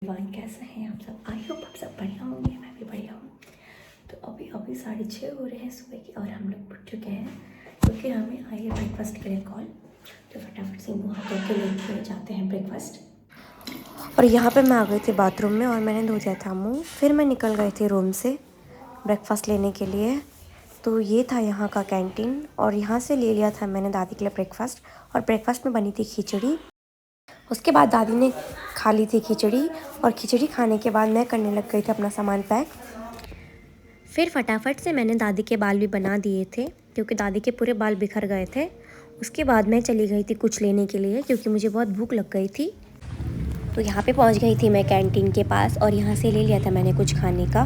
Everyone, कैसे हैं आप सब? आई होप आप सब बढ़िया होंगे। मैं भी बढ़िया हूँ। तो अभी 6:30 हो रहे हैं सुबह के और हम लोग उठ चुके हैं क्योंकि हमें आई है ब्रेकफास्ट के लिए कॉल। तो फटाफट से मुँह हाथ धो के लेके जाते हैं ब्रेकफास्ट। और यहाँ पे मैं आ गई थी बाथरूम में और मैंने धो दिया था मुँह। फिर मैं निकल गई थी रूम से ब्रेकफास्ट लेने के लिए। तो ये था यहाँ का कैंटीन और यहाँ से ले लिया था मैंने दादी के लिए ब्रेकफास्ट। और ब्रेकफास्ट में बनी थी खिचड़ी। उसके बाद दादी ने खा ली थी खिचड़ी और खिचड़ी खाने के बाद मैं करने लग गई थी अपना सामान पैक। फिर फटाफट से मैंने दादी के बाल भी बना दिए थे क्योंकि दादी के पूरे बाल बिखर गए थे। उसके बाद मैं चली गई थी कुछ लेने के लिए क्योंकि मुझे बहुत भूख लग गई थी। तो यहाँ पे पहुँच गई थी मैं कैंटीन के पास और यहाँ से ले लिया था मैंने कुछ खाने का।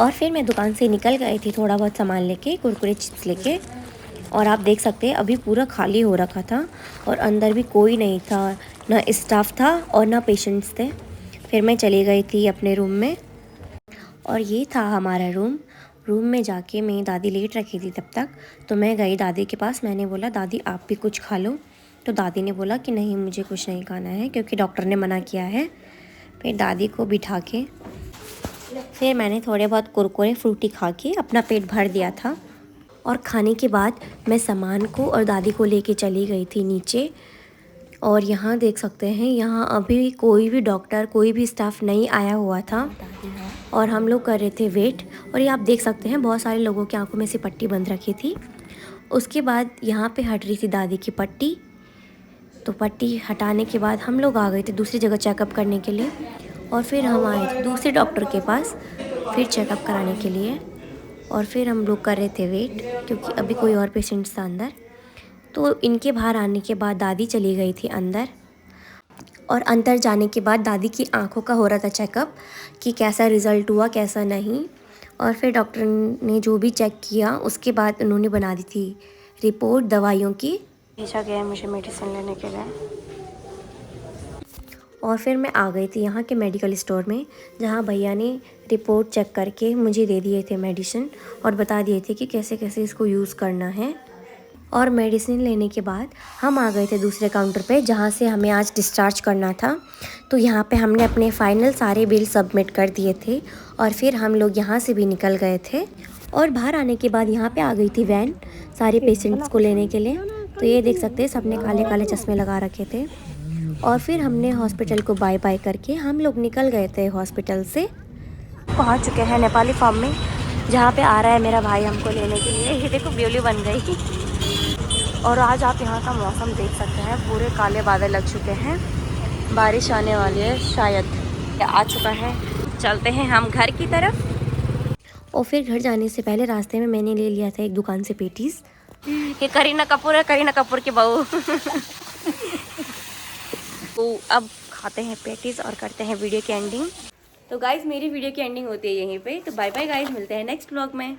और फिर मैं दुकान से निकल गई थी थोड़ा बहुत सामान लेके, कुरकुरे चिप्स लेके। और आप देख सकते हैं अभी पूरा खाली हो रखा था और अंदर भी कोई नहीं था, ना स्टाफ था और ना पेशेंट्स थे। फिर मैं चली गई थी अपने रूम में और ये था हमारा रूम में जाके मेरी दादी लेट रखी थी तब तक। तो मैं गई दादी के पास, मैंने बोला दादी आप भी कुछ खा लो। तो दादी ने बोला कि नहीं मुझे कुछ नहीं खाना है क्योंकि डॉक्टर ने मना किया है। फिर दादी को बिठा के फिर मैंने थोड़े बहुत कुरकुरे फ्रूटी खा के अपना पेट भर दिया था। और खाने के बाद मैं सामान को और दादी को लेके चली गई थी नीचे। और यहाँ देख सकते हैं यहाँ अभी कोई भी डॉक्टर कोई भी स्टाफ नहीं आया हुआ था और हम लोग कर रहे थे वेट। और ये आप देख सकते हैं बहुत सारे लोगों की आंखों में से पट्टी बंद रखी थी। उसके बाद यहाँ पे हट रही थी दादी की पट्टी। तो पट्टी हटाने के बाद हम लोग आ गए थे दूसरी जगह चेकअप करने के लिए। और फिर हम आए थे दूसरे डॉक्टर के पास फिर चेकअप कराने के लिए। और फिर हम लोग कर रहे थे वेट क्योंकि अभी कोई और पेशेंट्स था अंदर। तो इनके बाहर आने के बाद दादी चली गई थी अंदर। और अंदर जाने के बाद दादी की आंखों का हो रहा था चेकअप कि कैसा रिज़ल्ट हुआ कैसा नहीं। और फिर डॉक्टर ने जो भी चेक किया उसके बाद उन्होंने बना दी थी रिपोर्ट दवाइयों की। भेजा गया मुझे मेडिसिन लेने के लिए। और फिर मैं आ गई थी यहाँ के मेडिकल स्टोर में जहाँ भैया ने रिपोर्ट चेक करके मुझे दे दिए थे मेडिसिन और बता दिए थे कि कैसे कैसे इसको यूज़ करना है। और मेडिसिन लेने के बाद हम आ गए थे दूसरे काउंटर पे जहाँ से हमें आज डिस्चार्ज करना था। तो यहाँ पे हमने अपने फाइनल सारे बिल सबमिट कर दिए थे और फिर हम लोग यहाँ से भी निकल गए थे। और बाहर आने के बाद यहाँ पे आ गई थी वैन सारे पेशेंट्स को लेने के लिए। तो ये देख सकते हैं सबने काले काले चश्मे लगा रखे थे। और फिर हमने हॉस्पिटल को बाय बाय करके हम लोग निकल गए थे हॉस्पिटल से। पहुँच चुके हैं नेपाली फार्म में जहाँ पे आ रहा है मेरा भाई हमको लेने के लिए। ये देखो ब्यूली बन गई। और आज आप यहाँ का मौसम देख सकते हैं, पूरे काले बादल लग चुके हैं, बारिश आने वाली है शायद। आ चुका है, चलते हैं हम घर की तरफ। और फिर घर जाने से पहले रास्ते में मैंने ले लिया था एक दुकान से पेटीज। ये करीना कपूर है, करीना कपूर की बहू। तो अब खाते हैं पेटीज और करते हैं वीडियो की एंडिंग। तो गाइज मेरी वीडियो की एंडिंग होती है यहीं पे। तो बाय बाय गाइज, मिलते हैं नेक्स्ट व्लॉग में।